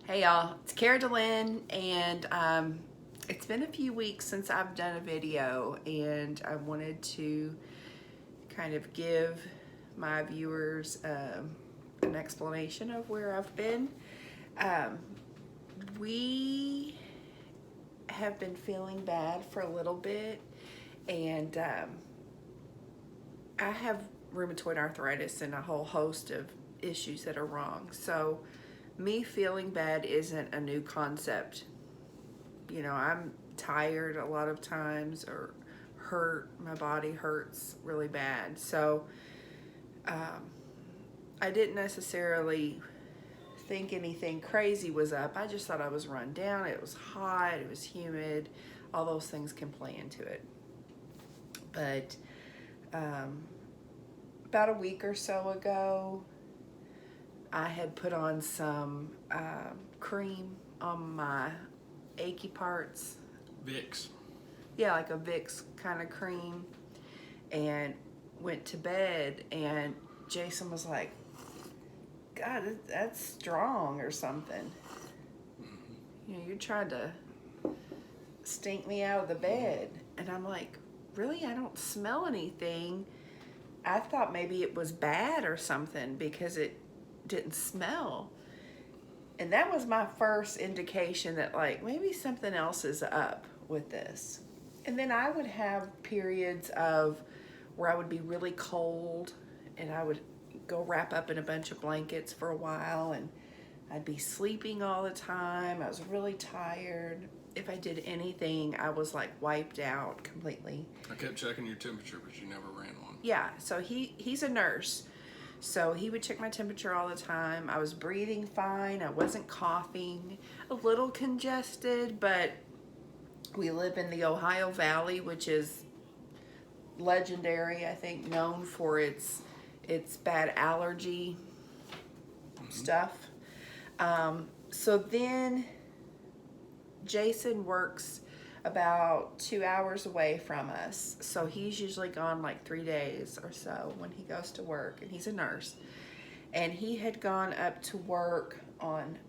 Hey y'all, it's Cara DeLynn, and it's been a few weeks since I've done a video, and I wanted to kind of give my viewers an explanation of where I've been. We have been feeling bad for a little bit, and I have rheumatoid arthritis and a whole host of issues that are wrong. So me feeling bad isn't a new concept. You know, I'm tired a lot of times or hurt. My body hurts really bad. So I didn't necessarily think anything crazy was up. I just thought I was run down. It was hot. It was humid. All those things can play into it. But about a week or so ago, I had put on some cream on my achy parts. Vicks. Yeah, like a Vicks kind of cream, and went to bed, and Jason was like, God, that's strong or something. You know, you're trying to stink me out of the bed. And I'm like, really? I don't smell anything. I thought maybe it was bad or something because it didn't smell. And that was my first indication that like maybe something else is up with this. And then I would have periods of where I would be really cold and I would go wrap up in a bunch of blankets for a while, and I'd be sleeping all the time. I was really tired. If I did anything, I was like wiped out completely. I kept checking your temperature, but you never ran one. Yeah, so he's a nurse. So he would check my temperature all the time. I was breathing fine. I wasn't coughing. A little congested, but we live in the Ohio Valley, which is legendary, I think, known for its bad allergy stuff. So then Jason works about 2 hours away from us. So he's usually gone like 3 days or so when he goes to work, and he's a nurse. And he had gone up to work on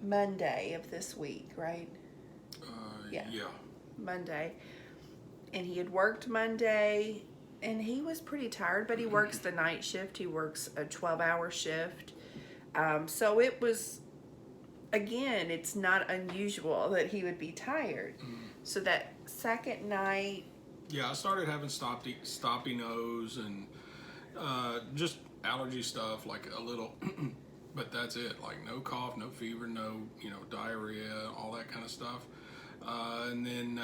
Monday of this week, right? Yeah. Monday. And he had worked Monday, and he was pretty tired, but he works the night shift. He works a 12-hour shift. So it was, again, it's not unusual that he would be tired. So that second night... Yeah, I started having stoppy nose and just allergy stuff, like a little, but that's it. Like no cough, no fever, no, diarrhea, all that kind of stuff. And then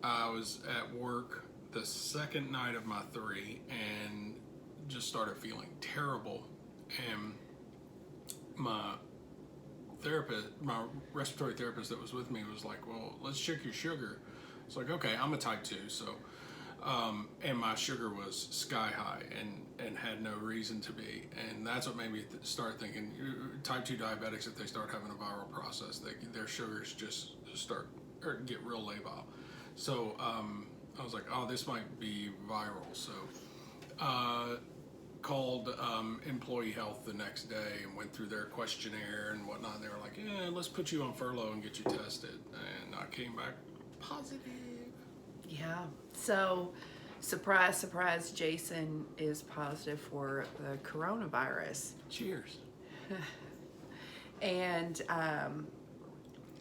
I was at work the second night of my 3 and just started feeling terrible. And my respiratory therapist that was with me was like, well, let's check your sugar. It's like, okay, I'm a type 2, so and my sugar was sky high and had no reason to be. And that's what made me start thinking type 2 diabetics, if they start having a viral process, their sugars just start or get real labile. So I was like, oh, this might be viral. So called employee health the next day and went through their questionnaire and whatnot. And they were like, yeah, let's put you on furlough and get you tested. And I came back positive. Yeah. So, surprise, surprise, Jason is positive for the coronavirus. Cheers. And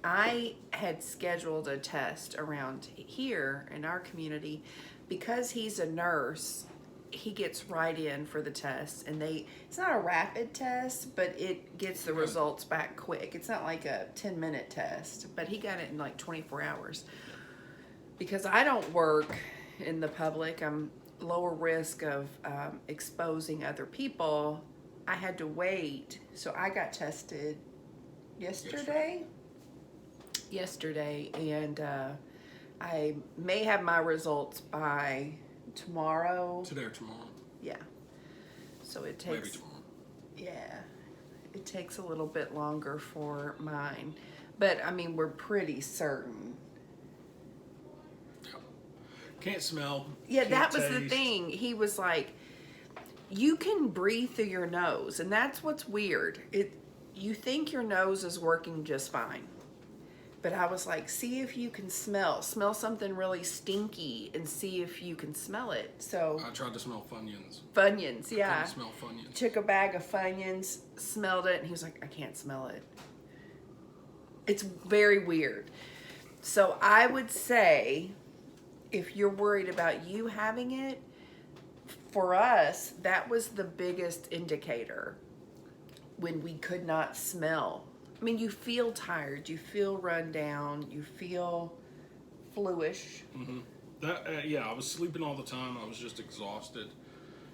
I had scheduled a test around here in our community because he's a nurse. He gets right in for the test, and it's not a rapid test, but it gets the results back quick. It's not like a 10-minute test, but he got it in like 24 hours. Because I don't work in the public, I'm lower risk of exposing other people. I had to wait, so I got tested yesterday, and I may have my results by tomorrow. Today or tomorrow. Yeah. So it takes... Maybe tomorrow. Yeah. It takes a little bit longer for mine. But, I mean, we're pretty certain. Yeah. Can't smell. Yeah, can't that was taste. the thing. He was like, you can breathe through your nose, and that's what's weird. you think your nose is working just fine. But I was like, see if you can smell something really stinky and see if you can smell it. So I tried to smell Funyuns. Funyuns, yeah. Couldn't smell Funyuns. Took a bag of Funyuns, smelled it, and he was like, I can't smell it. It's very weird. So I would say, if you're worried about you having it, for us, that was the biggest indicator when we could not smell. I mean, you feel tired, you feel run down, you feel fluish. Mm-hmm. I was sleeping all the time. I was just exhausted,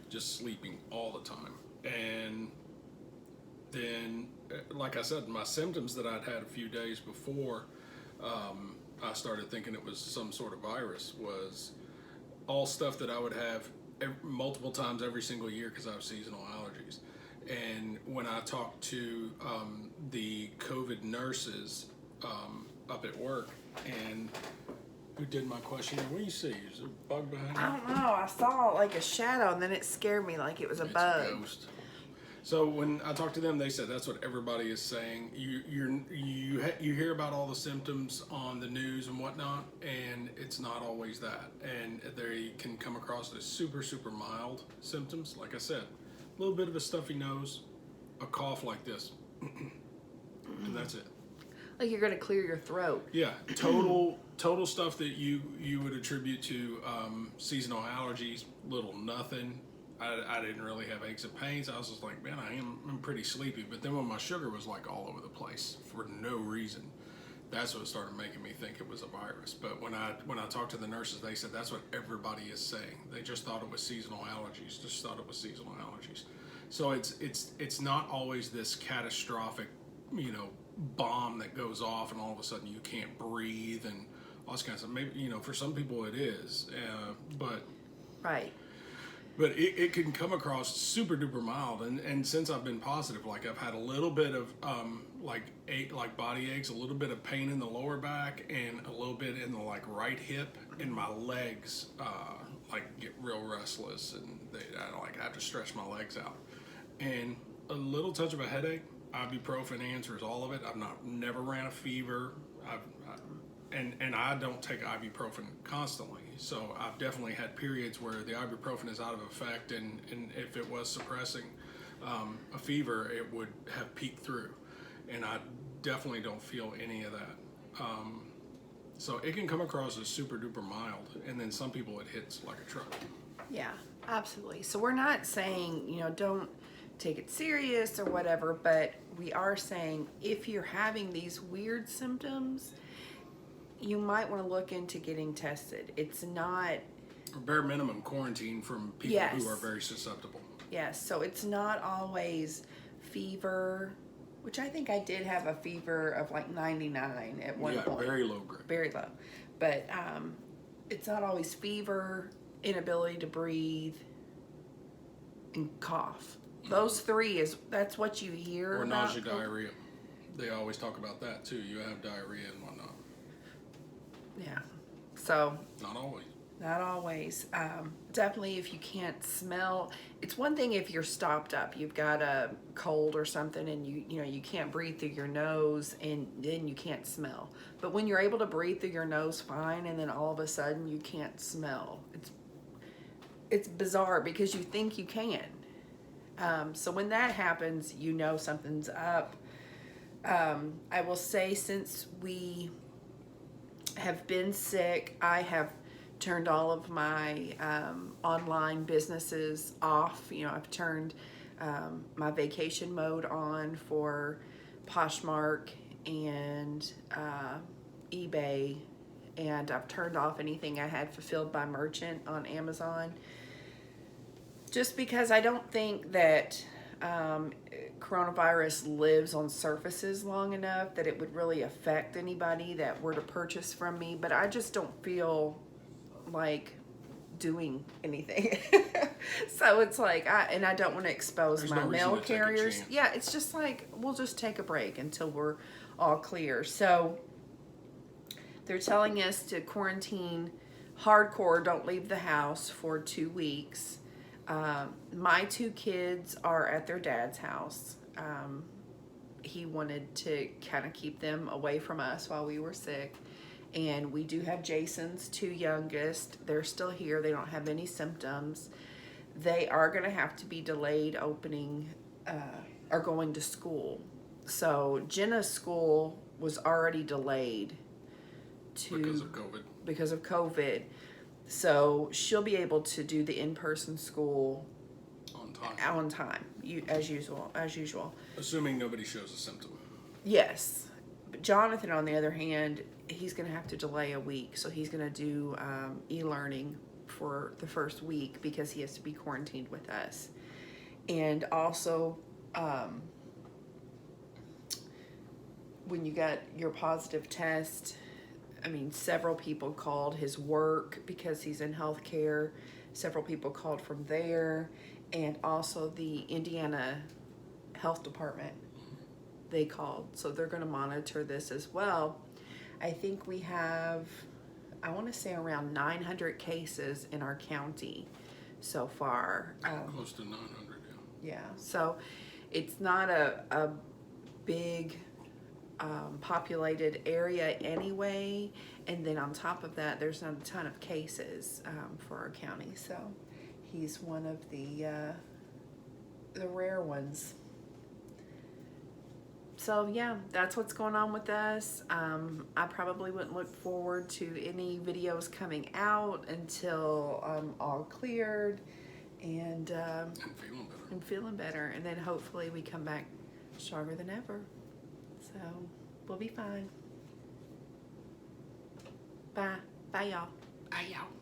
just sleeping all the time. And then, like I said, my symptoms that I'd had a few days before, I started thinking it was some sort of virus, was all stuff that I would have multiple times every single year because I have seasonal allergies. And when I talked to the COVID nurses up at work, and who did my questionnaire, what do you see? Is there a bug behind you? I don't know. I saw like a shadow, and then it scared me like it was a bug. A ghost. So when I talked to them, they said that's what everybody is saying. You hear about all the symptoms on the news and whatnot, and it's not always that. And they can come across as super, super mild symptoms. Like I said, a little bit of a stuffy nose, a cough like this, and that's it. Like you're going to clear your throat. Yeah, total stuff that you would attribute to seasonal allergies. Little nothing. I didn't really have aches and pains. I was just like, man, I'm pretty sleepy. But then when my sugar was like all over the place for no reason, that's what started making me think it was a virus. But when I talked to the nurses, they said that's what everybody is saying. They just thought it was seasonal allergies. So it's not always this catastrophic, bomb that goes off and all of a sudden you can't breathe and all this kind of stuff. Maybe for some people it is, but right. But it can come across super duper mild, and since I've been positive, like I've had a little bit of like body aches, a little bit of pain in the lower back, and a little bit in the right hip, and my legs get real restless, and I have to stretch my legs out, and a little touch of a headache. Ibuprofen answers all of it. I've never ran a fever. And I don't take ibuprofen constantly, so I've definitely had periods where the ibuprofen is out of effect, and if it was suppressing a fever, it would have peeked through, and I definitely don't feel any of that. So it can come across as super duper mild, and then some people it hits like a truck. Yeah, absolutely. So we're not saying, don't take it serious or whatever, but we are saying if you're having these weird symptoms, you might want to look into getting tested. It's not... Or bare minimum quarantine from people who are very susceptible. Yes, so it's not always fever, which I think I did have a fever of 99 at one point. Yeah, very low grade. Very low. But it's not always fever, inability to breathe, and cough. Those three that's what you hear or about. nausea, diarrhea. They always talk about that too. You have diarrhea and whatnot. Yeah. So. Not always. Not always. Definitely if you can't smell. It's one thing if you're stopped up. You've got a cold or something and you can't breathe through your nose and then you can't smell. But when you're able to breathe through your nose fine and then all of a sudden you can't smell. It's bizarre because you think you can. So when that happens, something's up. I will say since we have been sick, I have turned all of my online businesses off. I've turned my vacation mode on for Poshmark and eBay, and I've turned off anything I had fulfilled by merchant on Amazon, just because I don't think that coronavirus lives on surfaces long enough that it would really affect anybody that were to purchase from me. But I just don't feel like doing anything. So it's like, I don't want to expose my mail carriers. Yeah, it's just like, we'll just take a break until we're all clear. So they're telling us to quarantine hardcore, don't leave the house for 2 weeks. My 2 kids are at their dad's house. he wanted to kind of keep them away from us while we were sick. And we do have Jason's 2 youngest. They're still here. They don't have any symptoms. They are going to have to be delayed opening or going to school. So Jenna's school was already delayed because of COVID. So she'll be able to do the in-person school on time, as usual. Assuming nobody shows a symptom. Yes. But Jonathan, on the other hand, he's going to have to delay a week. So he's going to do e-learning for the first week because he has to be quarantined with us. And also, when you got your positive test, I mean, several people called his work because he's in healthcare. Several people called from there. And also the Indiana Health Department, they called. So they're going to monitor this as well. I think we have, I want to say around 900 cases in our county so far. Close to 900, yeah. Yeah, so it's not a big populated area anyway. And then on top of that, there's not a ton of cases for our county. So he's one of the rare ones. So yeah, that's what's going on with us. I probably wouldn't look forward to any videos coming out until I'm all cleared and feeling better. And then hopefully we come back stronger than ever. So we'll be fine. Bye. Bye, y'all. Bye, y'all.